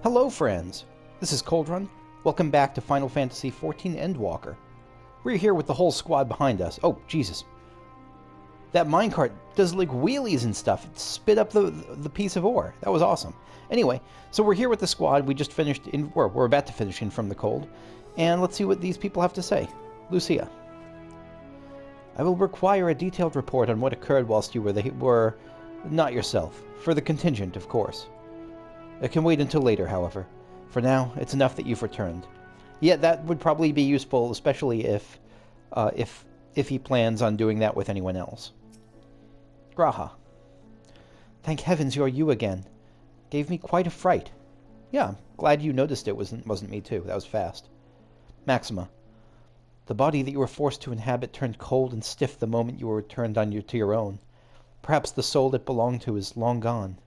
Hello, friends! This is Coldrun. Welcome back to Final Fantasy XIV Endwalker. We're here with the whole squad behind us. Oh, Jesus. That minecart does, like, wheelies and stuff. It spit up the piece of ore. That was awesome. Anyway, so we're here with the squad. We just finished, we're about to finish In From the Cold. And let's see what these people have to say. Lucia. I will require a detailed report on what occurred whilst you were not yourself. For the contingent, of course. It can wait until later, however. For now, it's enough that you've returned. Yet that would probably be useful, especially if he plans on doing that with anyone else. Graha. Thank heavens you're you again. Gave me quite a fright. Yeah, I'm glad you noticed it wasn't me too. That was fast. Maxima. The body that you were forced to inhabit turned cold and stiff the moment you were returned to your own. Perhaps the soul it belonged to is long gone.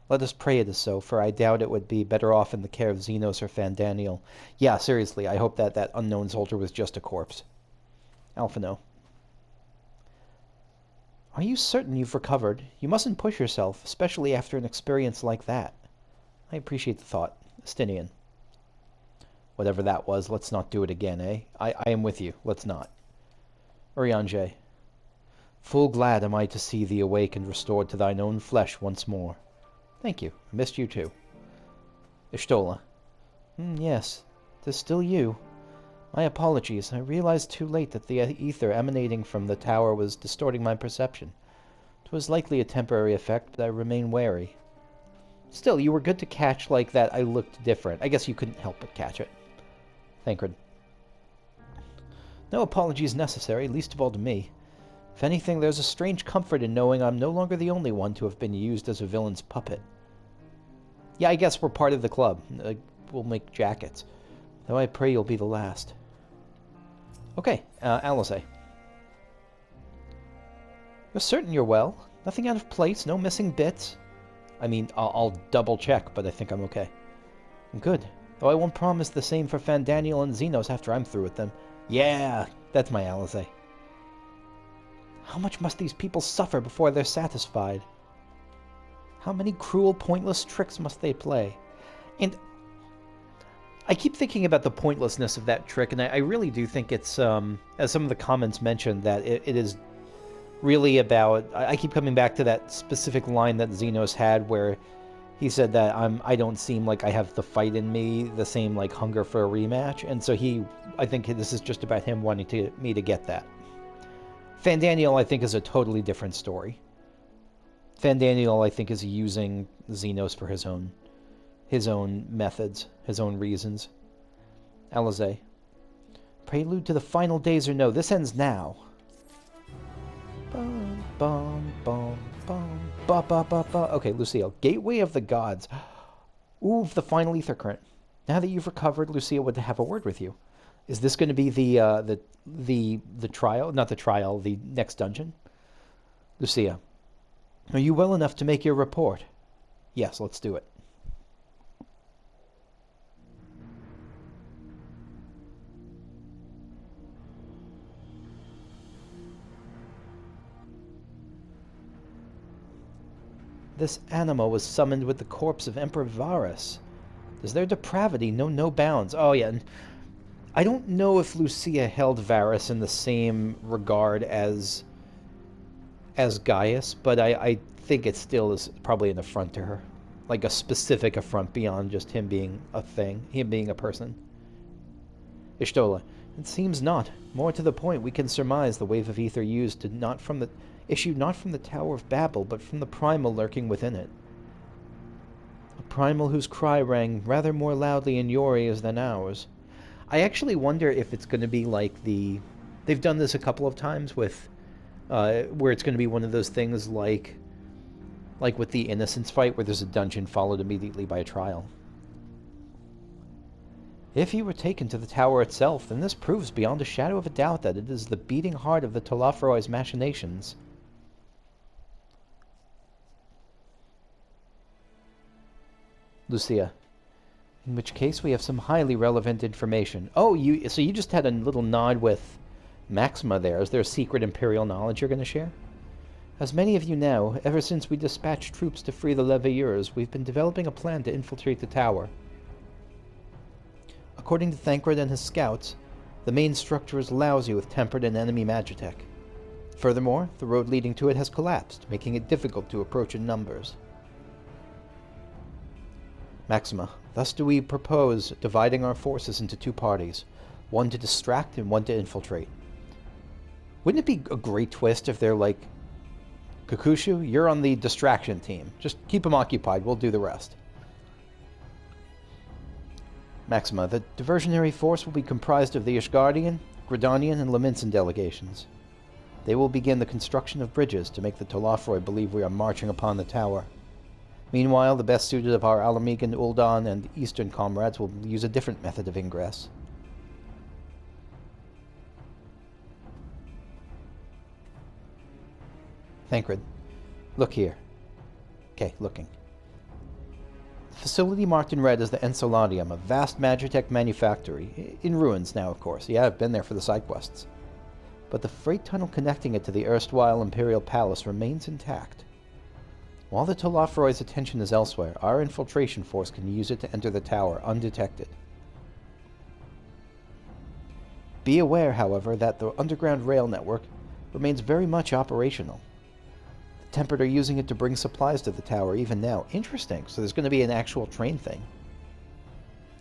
Let us pray it is so, for I doubt it would be better off in the care of Xenos or Fandaniel. Yeah, seriously, I hope that unknown soldier was just a corpse. Alphino. Are you certain you've recovered? You mustn't push yourself, especially after an experience like that. I appreciate the thought. Estinian. Whatever that was, let's not do it again, eh? I am with you. Let's not. Urianger. Full glad am I to see thee awake and restored to thine own flesh once more. Thank you. I missed you too. Ishtola. Yes, 'tis still you. My apologies. I realized too late that the ether emanating from the tower was distorting my perception. 'Twas likely a temporary effect, but I remain wary. Still, you were good to catch like that I looked different. I guess you couldn't help but catch it. Thancred. No apologies necessary, least of all to me. If anything, there's a strange comfort in knowing I'm no longer the only one to have been used as a villain's puppet. Yeah, I guess we're part of the club. We'll make jackets. Though I pray you'll be the last. Okay, Alice. You're certain you're well? Nothing out of place? No missing bits? I mean, I'll double check, but I think I'm okay. Good. Though I won't promise the same for Fandaniel and Xenos after I'm through with them. Yeah, that's my Alice. How much must these people suffer before they're satisfied? How many cruel, pointless tricks must they play? And I keep thinking about the pointlessness of that trick, and I really do think it's, as some of the comments mentioned, that it is really about... I keep coming back to that specific line that Xenos had where he said that I don't seem like I have the fight in me, the same like hunger for a rematch, and so I think this is just about him wanting me to get that. Fandaniel, I think, is a totally different story. Fandaniel, I think, is using Xenos for his own methods, his own reasons. Alize. Prelude to the final days or no, this ends now. Bum, bum, bum, bum, ba, ba, ba, ba. Okay, Lucille. Gateway of the Gods. Ooh, the final ether current. Now that you've recovered, Lucia would have a word with you. Is this going to be the trial? Not the trial, the next dungeon? Lucia. Are you well enough to make your report? Yes, let's do it. This anima was summoned with the corpse of Emperor Varus. Does their depravity know no bounds? Oh, yeah, and I don't know if Lucia held Varus in the same regard as Gaius, but I think it still is probably an affront to her. Like a specific affront beyond just him being a thing, him being a person. Ishtola. It seems not. More to the point, we can surmise the wave of ether used issued not from the Tower of Babil, but from the primal lurking within it. A primal whose cry rang rather more loudly in your ears than ours. I actually wonder if it's going to be like they've done this a couple of times with, where it's going to be one of those things like with the Innocence fight, where there's a dungeon followed immediately by a trial. If you were taken to the tower itself, then this proves beyond a shadow of a doubt that it is the beating heart of the Tolaferoi's machinations. Lucia. In which case we have some highly relevant information. Oh, so you just had a little nod with Maxima there. Is there a secret Imperial knowledge you're going to share? As many of you know, ever since we dispatched troops to free the Leveilleurs, we've been developing a plan to infiltrate the tower. According to Thancred and his scouts, the main structure is lousy with tempered and enemy magitech. Furthermore, the road leading to it has collapsed, making it difficult to approach in numbers. Maxima, thus do we propose dividing our forces into two parties, one to distract and one to infiltrate. Wouldn't it be a great twist if they're like, Kakushu, you're on the distraction team. Just keep them occupied, we'll do the rest. Maxima, the diversionary force will be comprised of the Ishgardian, Gridanian, and Laminsan delegations. They will begin the construction of bridges to make the Tolafroi believe we are marching upon the tower. Meanwhile, the best suited of our Alamegan, Uldan, and Eastern comrades will use a different method of ingress. Thancred, look here. Okay, looking. The facility marked in red is the Enceladeum, a vast magitech manufactory. In ruins now, of course. Yeah, I've been there for the side quests. But the freight tunnel connecting it to the erstwhile Imperial Palace remains intact. While the Tolafroi's attention is elsewhere, our infiltration force can use it to enter the tower undetected. Be aware, however, that the underground rail network remains very much operational. The Tempered are using it to bring supplies to the tower even now. Interesting, so there's going to be an actual train thing.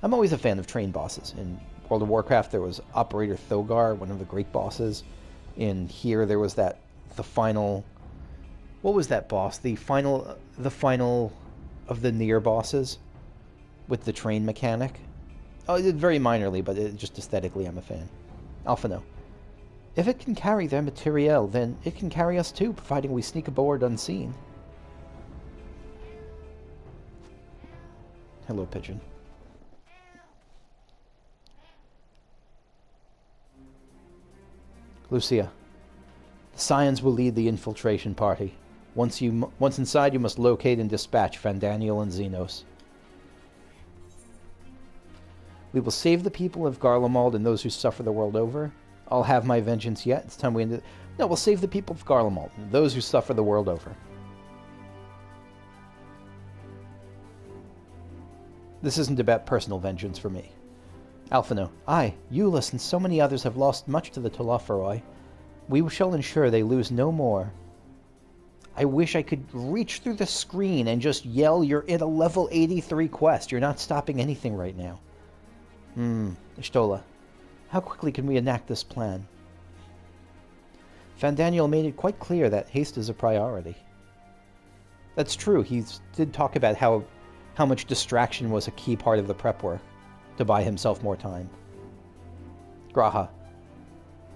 I'm always a fan of train bosses. In World of Warcraft there was Operator Thogar, one of the great bosses. In here there was the final... What was that boss? The final of the near bosses with the train mechanic. Oh, it did very minorly, but just aesthetically I'm a fan. Alphino. If it can carry their materiel, then it can carry us too, providing we sneak aboard unseen. Hello, Pigeon. Lucia. The Scions will lead the infiltration party. Once inside, you must locate and dispatch Fandaniel and Xenos. We will save the people of Garlemald and those who suffer the world over. I'll have my vengeance yet. It's time we end it. No, we'll save the people of Garlemald and those who suffer the world over. This isn't about personal vengeance for me. Alphino. I, Euless, and so many others have lost much to the Tolafroi. We shall ensure they lose no more. I wish I could reach through the screen and just yell, you're in a level 83 quest. You're not stopping anything right now. Ishtola. How quickly can we enact this plan? Fandaniel made it quite clear that haste is a priority. That's true. He did talk about how much distraction was a key part of the prep work to buy himself more time. Graha.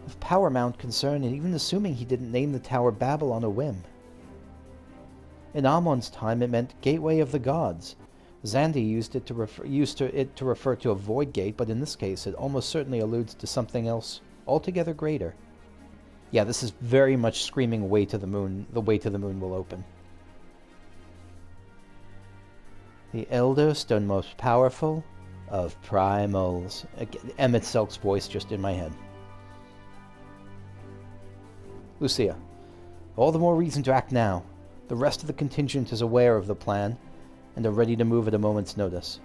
With Power Mount concerned, and even assuming he didn't name the Tower Babil on a whim. In Amon's time, it meant Gateway of the Gods. Xandi used it to refer to a void gate, but in this case, it almost certainly alludes to something else altogether greater. Yeah, this is very much screaming way to the moon. The way to the moon will open. The eldest and most powerful of primals. Emmett Selk's voice just in my head. Lucia. All the more reason to act now. The rest of the contingent is aware of the plan and are ready to move at a moment's notice.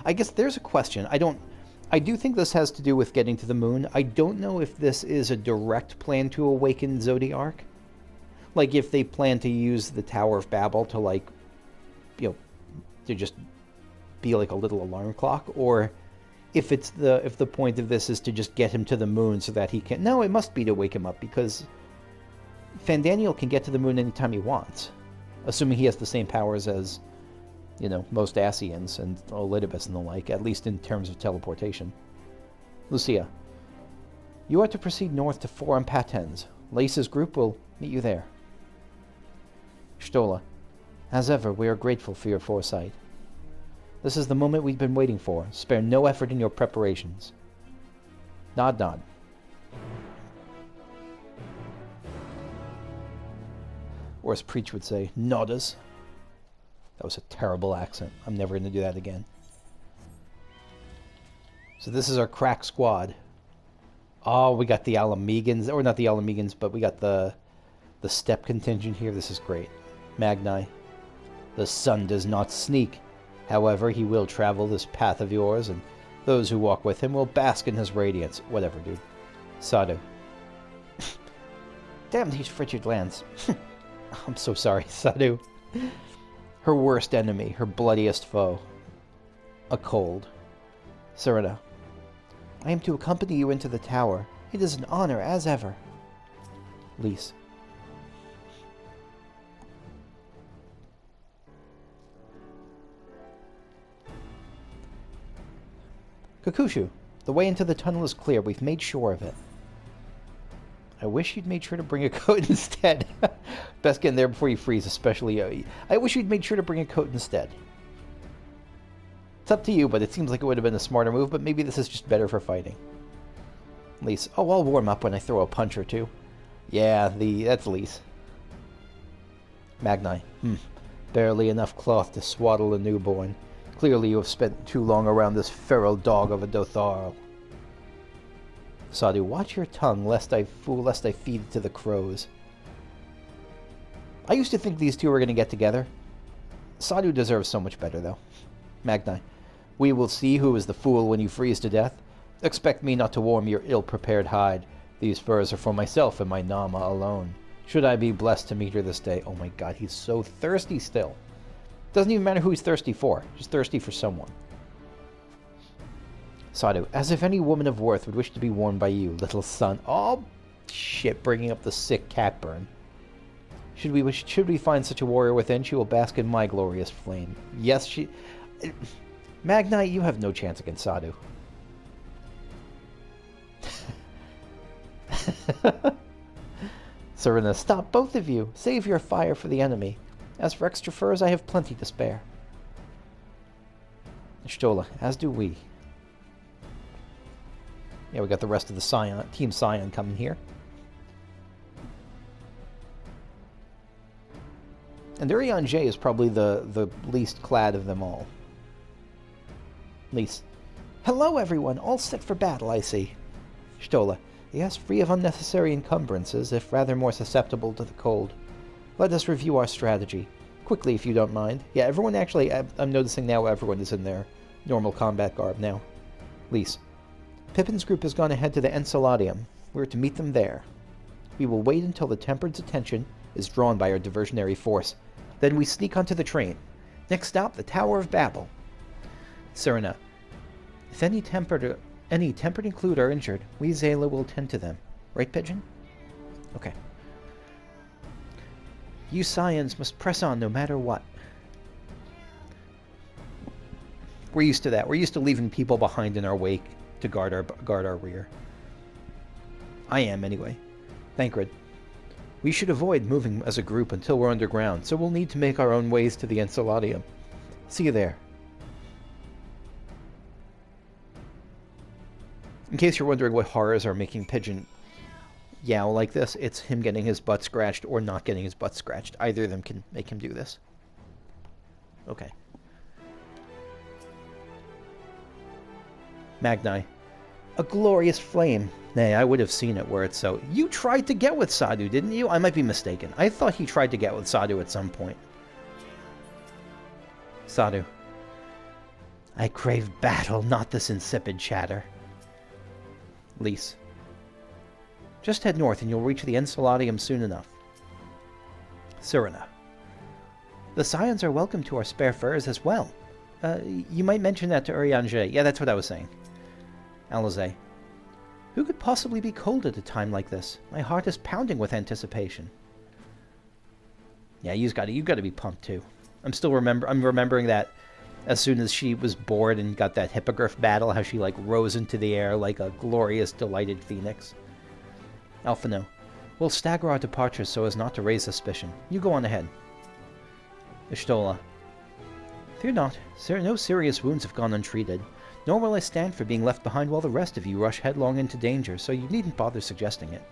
I guess there's a question. I do think this has to do with getting to the moon. I don't know if this is a direct plan to awaken Zodiark. Like, if they plan to use the Tower of Babil to, like, to just be like a little alarm clock, or if the point of this is to just get him to the moon so that he can... No, it must be to wake him up, because Fandaniel can get to the moon anytime he wants, assuming he has the same powers as, most Asians and Olidibus and the like, at least in terms of teleportation. Lucia. You are to proceed north to Forum Patens. Lace's group will meet you there. Stola. As ever, we are grateful for your foresight. This is the moment we've been waiting for. Spare no effort in your preparations. Nod, nod. Or as Preach would say, nodders. That was a terrible accent. I'm never going to do that again. So this is our crack squad. Oh, we got the Alamegans. Or not the Alamegans, but we got the The step contingent here, this is great. Magnai. The sun does not sneak. However, he will travel this path of yours, and those who walk with him will bask in his radiance. Whatever, dude. Sadu. Damn these frigid lands. I'm so sorry, Sadu. Her worst enemy, her bloodiest foe. A cold. Serena. I am to accompany you into the tower. It is an honor as ever. Lise. Kakushu, the way into the tunnel is clear. We've made sure of it. I wish you'd made sure to bring a coat instead. Best get in there before you freeze, especially... I wish you'd made sure to bring a coat instead. It's up to you, but it seems like it would have been a smarter move, but maybe this is just better for fighting. Lise. Oh, I'll warm up when I throw a punch or two. Yeah, that's Lise. Magnai. Barely enough cloth to swaddle a newborn. Clearly you have spent too long around this feral dog of a Dotharl. Sadu, watch your tongue, lest I feed it to the crows. I used to think these two were going to get together. Sadu deserves so much better, though. Magnai. We will see who is the fool when you freeze to death. Expect me not to warm your ill-prepared hide. These furs are for myself and my Nama alone. Should I be blessed to meet her this day. Oh my god, he's so thirsty still. Doesn't even matter who he's thirsty for. Just thirsty for someone. Sadu. As if any woman of worth would wish to be warmed by you, little son. Oh, shit, bringing up the sick cat burn. Should we find such a warrior within, she will bask in my glorious flame. Yes, she... Magnai, you have no chance against Sadu. Serena, stop, both of you. Save your fire for the enemy. As for extra furs, I have plenty to spare. Stola, as do we. Yeah, we got the rest of the Team Scion coming here. And Urian J is probably the least clad of them all. Lise. Hello, everyone. All set for battle, I see. Stola. Yes, free of unnecessary encumbrances, if rather more susceptible to the cold. Let us review our strategy. Quickly, if you don't mind. Yeah, everyone actually... I'm noticing now everyone is in their normal combat garb now. Lise. Pippin's group has gone ahead to the Enceladeum. We're to meet them there. We will wait until the Tempered's attention is drawn by our diversionary force. Then we sneak onto the train. Next stop, the Tower of Babil. Serena. If any tempered include are injured, we Zayla will tend to them. Right, Pigeon? Okay. You Scions must press on no matter what. We're used to that. We're used to leaving people behind in our wake to guard our rear. I am, anyway. Thancred. We should avoid moving as a group until we're underground, so we'll need to make our own ways to the Enceladeum. See you there. In case you're wondering what horrors are making Pigeon yowl like this, it's him getting his butt scratched or not getting his butt scratched. Either of them can make him do this. Okay. Magnai. A glorious flame. Nay, I would have seen it were it so. You tried to get with Sadu, didn't you? I might be mistaken. I thought he tried to get with Sadu at some point. Sadu. I crave battle, not this insipid chatter. Lise. Just head north and you'll reach the Enceladeum soon enough. Serena. The Scions are welcome to our spare furs as well. You might mention that to Urian J. Yeah, that's what I was saying. Alize. Who could possibly be cold at a time like this? My heart is pounding with anticipation. Yeah, you've got to be pumped too. I'm remembering that as soon as she was bored and got that hippogriff battle, how she like rose into the air like a glorious, delighted phoenix. Alphino. We'll stagger our departure so as not to raise suspicion. You go on ahead. Ishtola. Fear not. No serious wounds have gone untreated. Nor will I stand for being left behind while the rest of you rush headlong into danger, so you needn't bother suggesting it.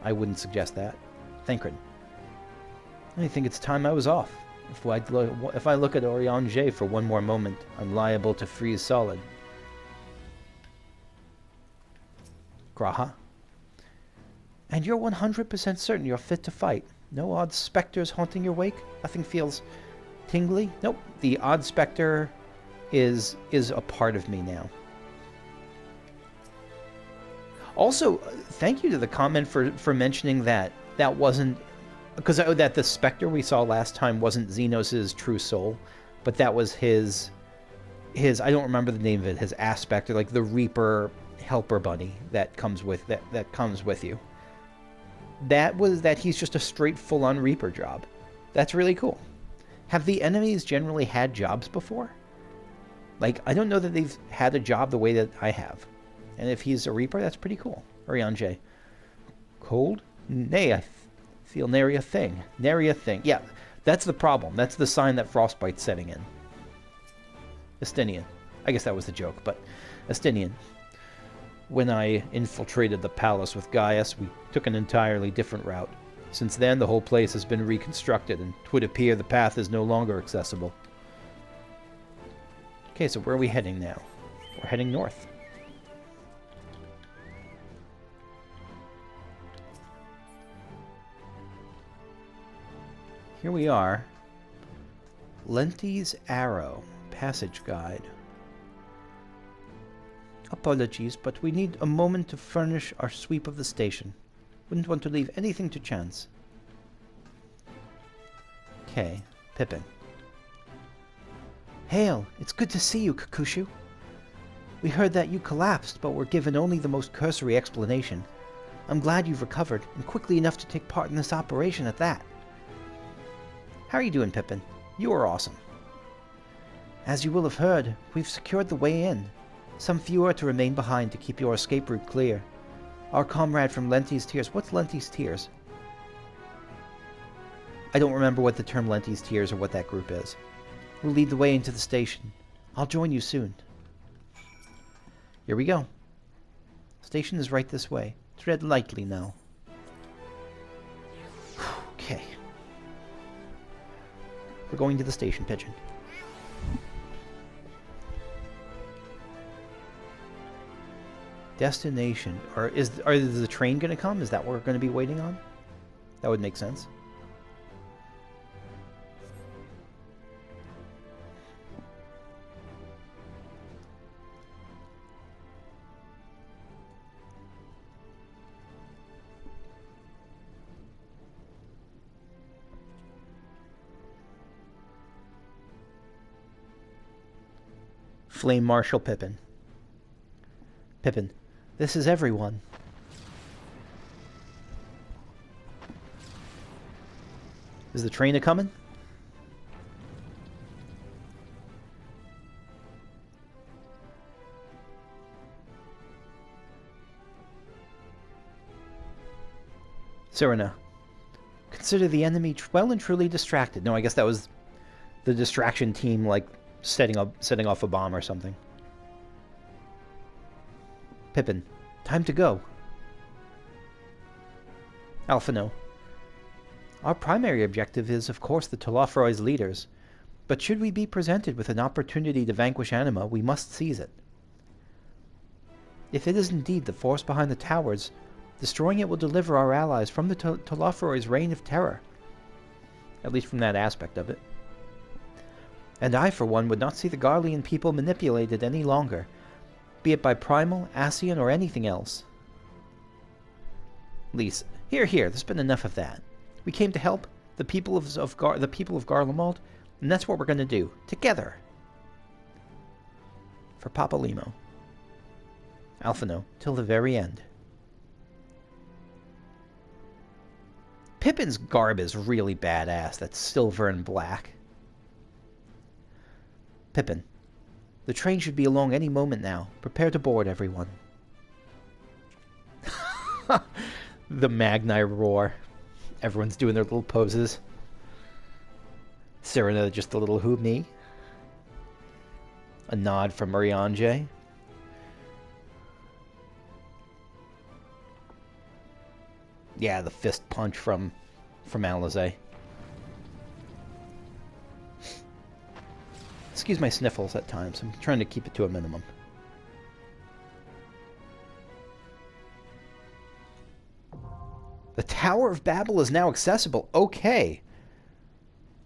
I wouldn't suggest that. Thancred. I think it's time I was off. If I look at Urian J for one more moment, I'm liable to freeze solid. Graha. And you're 100% certain you're fit to fight. No odd specters haunting your wake? Nothing feels tingly? Nope. The odd specter is a part of me now. Also, thank you to the comment for mentioning that wasn't... Because that the specter we saw last time wasn't Xenos' true soul, but that was his I don't remember the name of it, his aspect, or like the Reaper helper bunny that comes with that comes with you. That he's just a straight full-on Reaper job. That's really cool. Have the enemies generally had jobs before? Like, I don't know that they've had a job the way that I have. And if he's a Reaper, that's pretty cool. Orion J. Cold? Nay, I feel nary a thing. Nary a thing. Yeah, that's the problem. That's the sign that frostbite's setting in. Estinian. I guess that was the joke, but Estinian. When I infiltrated the palace with Gaius, we took an entirely different route. Since then, the whole place has been reconstructed, and it would appear the path is no longer accessible. Okay, so where are we heading now? We're heading north. Here we are. Lenti's Arrow. Passage guide. Apologies, but we need a moment to furnish our sweep of the station. Wouldn't want to leave anything to chance. Okay, Pippin. Hail! It's good to see you, Kakushu. We heard that you collapsed, but were given only the most cursory explanation. I'm glad you've recovered, and quickly enough to take part in this operation at that. How are you doing, Pippin? You are awesome. As you will have heard, we've secured the way in. Some few are to remain behind to keep your escape route clear. Our comrade from Lenti's Tears... What's Lenti's Tears? I don't remember what the term Lenti's Tears or what that group is. We'll lead the way into the station. I'll join you soon. Here we go. Station is right this way. Tread lightly now. Okay. We're going to the station, Pigeon. Destination. Is the train going to come? Is that what we're going to be waiting on? That would make sense. Flame Marshal Pippin. Pippin, this is everyone. Is the train a-coming? Serena. Consider the enemy well and truly distracted. No, I guess that was the distraction team, like, setting off a bomb or something. Pippin, time to go. Alphino. Our primary objective is, of course, the Telophoroid's leaders, but should we be presented with an opportunity to vanquish Anima, we must seize it. If it is indeed the force behind the towers, destroying it will deliver our allies from the Telophoroid's reign of terror. At least from that aspect of it. And I, for one, would not see the Garlean people manipulated any longer, be it by Primal, Ascian, or anything else. Lise, here, there's been enough of that. We came to help the people of Garlemald, and that's what we're going to do, together. For Papa Limo. Alphino, till the very end. Pippin's garb is really badass. That's silver and black. Pippin. The train should be along any moment now. Prepare to board, everyone. The Magnai roar. Everyone's doing their little poses. Serena, just a little who me. A nod from Mariange. Yeah, the fist punch from Alizé. Excuse my sniffles at times. I'm trying to keep it to a minimum. The Tower of Babil is now accessible. Okay.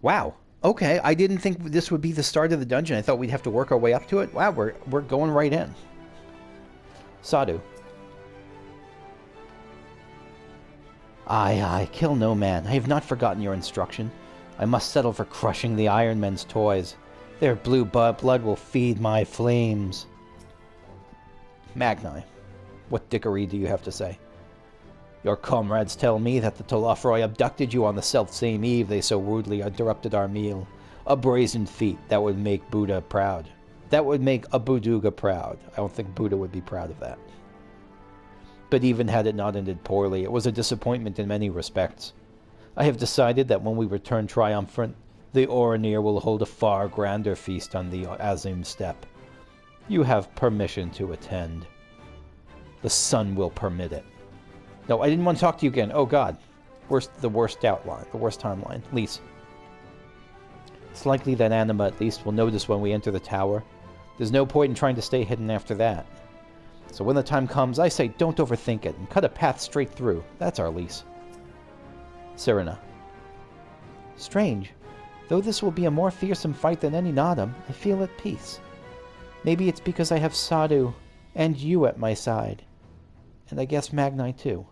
Wow. Okay, I didn't think this would be the start of the dungeon. I thought we'd have to work our way up to it. Wow, we're going right in. Sadu. Aye, kill no man. I have not forgotten your instruction. I must settle for crushing the Iron Men's toys. Their blue blood will feed my flames. Magnai, what dickery do you have to say? Your comrades tell me that the Tolafroi abducted you on the self-same eve they so rudely interrupted our meal. A brazen feat that would make Buddha proud. That would make a Buduga proud. I don't think Buddha would be proud of that. But even had it not ended poorly, it was a disappointment in many respects. I have decided that when we return triumphant, the Oranir will hold a far grander feast on the Azim steppe. You have permission to attend. The sun will permit it. No, I didn't want to talk to you again. Oh, God. The worst outline. The worst timeline. Lise. It's likely that Anima, at least, will notice when we enter the tower. There's no point in trying to stay hidden after that. So when the time comes, I say don't overthink it and cut a path straight through. That's our Lise. Serena. Strange. Though this will be a more fearsome fight than any Nadam, I feel at peace. Maybe it's because I have Sadu and you at my side. And I guess Magnai too.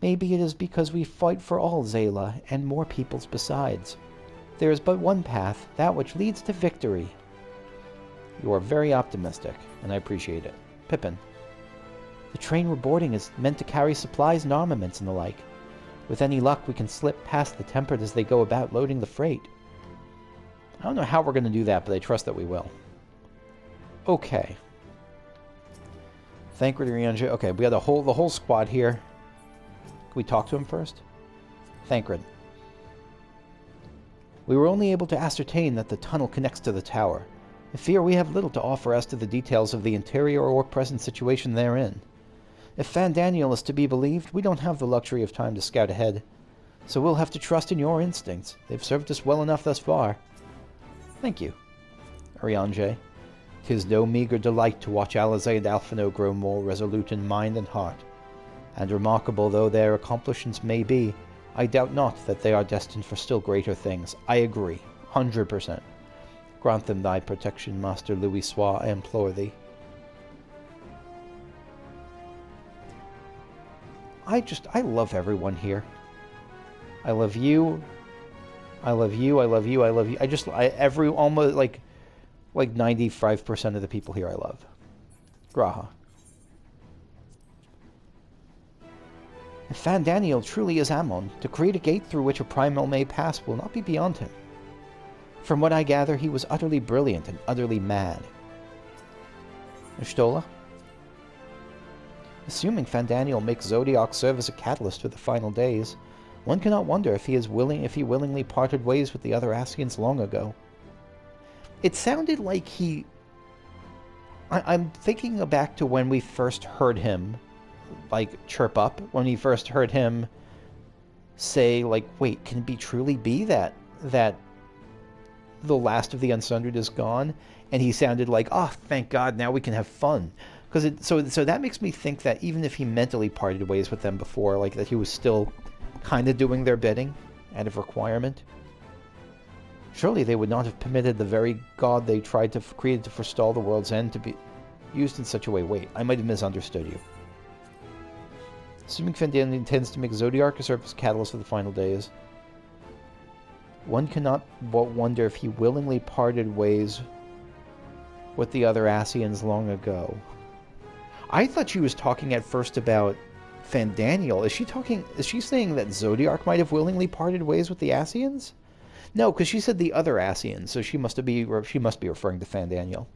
Maybe it is because we fight for all Zayla and more peoples besides. There is but one path, that which leads to victory. You are very optimistic, and I appreciate it. Pippin. The train we're boarding is meant to carry supplies and armaments and the like. With any luck, we can slip past the Tempered as they go about loading the freight. I don't know how we're going to do that, but I trust that we will. Okay. Thancred Riange. Okay, we got the whole squad here. Can we talk to him first? Thancred. We were only able to ascertain that the tunnel connects to the tower. I fear we have little to offer as to the details of the interior or present situation therein. If Fandaniel is to be believed, we don't have the luxury of time to scout ahead, so we'll have to trust in your instincts. They've served us well enough thus far. Thank you. Riange. 'Tis no meagre delight to watch Alizé and Alphino grow more resolute in mind and heart. And remarkable though their accomplishments may be, I doubt not that they are destined for still greater things. I agree, 100%. Grant them thy protection, Master Louis Soir, I implore thee. I love everyone here. I love you. I love you, I love you, I love you. Almost, like 95% of the people here I love. Graha. If Fandaniel truly is Ammon, to create a gate through which a primal may pass will not be beyond him. From what I gather, he was utterly brilliant and utterly mad. Ishtola? Assuming Fandaniel makes Zodiac serve as a catalyst for the final days, one cannot wonder if he willingly parted ways with the other Ascians long ago. It sounded like he... I'm thinking back to when we first heard him, chirp up. When we first heard him say, wait, can it truly be that the last of the Unsundered is gone? And he sounded like, oh, thank God, now we can have fun. So that makes me think that even if he mentally parted ways with them before, that he was still kind of doing their bidding out of requirement. Surely they would not have permitted the very god they tried to create to forestall the world's end to be used in such a way. Wait, I might have misunderstood you. Assuming Fandaniel intends to make Zodiac serve as catalyst for the final days, one cannot but wonder if he willingly parted ways with the other Ascians long ago. I thought she was talking at first about Fandaniel. Is she saying that Zodiac might have willingly parted ways with the Ascians? No, because she said the other Ascians, so she must be referring to Fandaniel.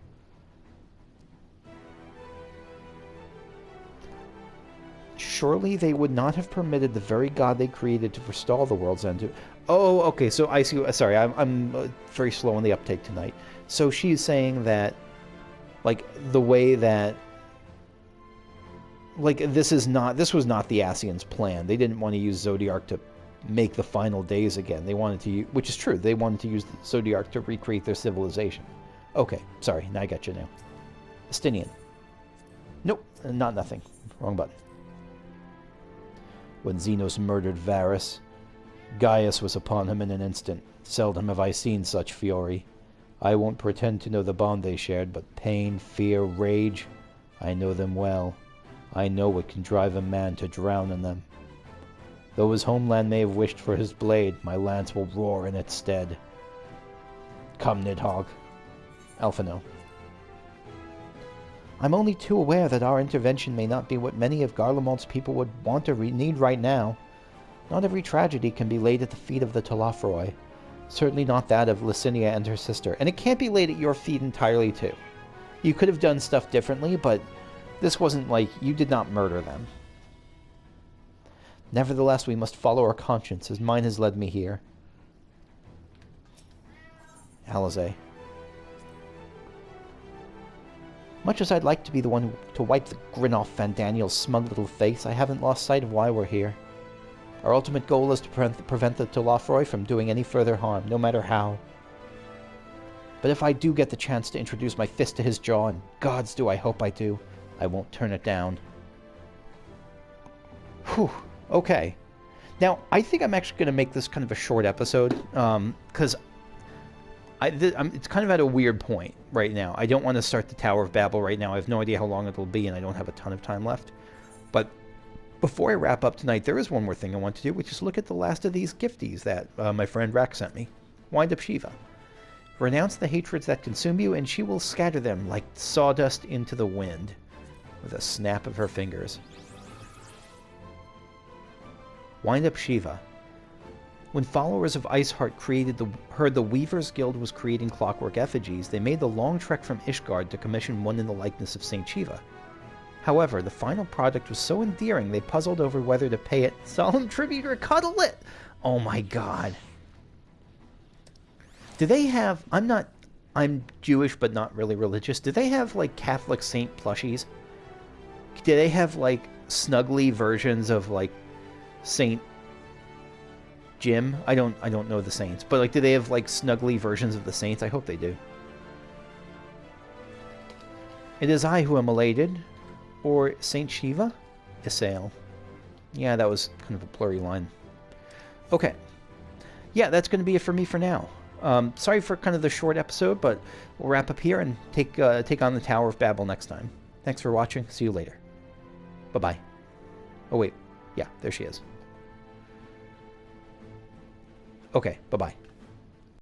Surely they would not have permitted the very god they created to forestall the world's end to... Oh, okay, so I see... Sorry, I'm very slow on the uptake tonight. So she's saying that, the way that... this was not the Ascians' plan. They didn't want to use Zodiac to make the final days again. They wanted to, which is true, they wanted to use Zodiac to recreate their civilization. Okay, sorry, now I got you now. Estinian. Nope, not nothing. Wrong button. when Xenos murdered Varus. Gaius was upon him in an instant. Seldom have I seen such fury. I won't pretend to know the bond they shared, but pain, fear, rage, I know them well. I know what can drive a man to drown in them. Though his homeland may have wished for his blade, my lance will roar in its stead. Come, Nidhogg. Alphino. I'm only too aware that our intervention may not be what many of Garlemald's people would want or need right now. Not every tragedy can be laid at the feet of the Telafroi. Certainly not that of Licinia and her sister, and it can't be laid at your feet entirely, too. You could have done stuff differently, but this wasn't like you did not murder them. Nevertheless, we must follow our conscience, as mine has led me here. Alizé. Much as I'd like to be the one to wipe the grin off Van Daniel's smug little face, I haven't lost sight of why we're here. Our ultimate goal is to prevent the Telafroi from doing any further harm, no matter how. But if I do get the chance to introduce my fist to his jaw, and gods do I hope I do, I won't turn it down. Whew, okay. Now, I think I'm actually going to make this kind of a short episode, because it's kind of at a weird point right now. I don't want to start the Tower of Babil right now. I have no idea how long it'll be, and I don't have a ton of time left. But before I wrap up tonight, there is one more thing I want to do, which is look at the last of these gifties that my friend Rack sent me. Wind up Shiva. Renounce the hatreds that consume you, and she will scatter them like sawdust into the wind, with a snap of her fingers. Wind up Shiva. When followers of Iceheart heard the Weavers Guild was creating clockwork effigies, they made the long trek from Ishgard to commission one in the likeness of Saint Shiva. However, the final product was so endearing they puzzled over whether to pay it solemn tribute or cuddle it. Oh my god. Do they have... I'm Jewish but not really religious. Do they have, like, Catholic saint plushies? Do they have, like, snuggly versions of, like, Saint Jim? I don't know the saints. But, like, do they have, like, snuggly versions of the saints? I hope they do. It is I who am elated. Or Saint Shiva? Isail. Yeah, that was kind of a blurry line. Okay. Yeah, that's going to be it for me for now. Sorry for kind of the short episode, but we'll wrap up here and take on the Tower of Babil next time. Thanks for watching. See you later. Bye-bye. Oh, wait. Yeah, there she is. Okay, bye-bye.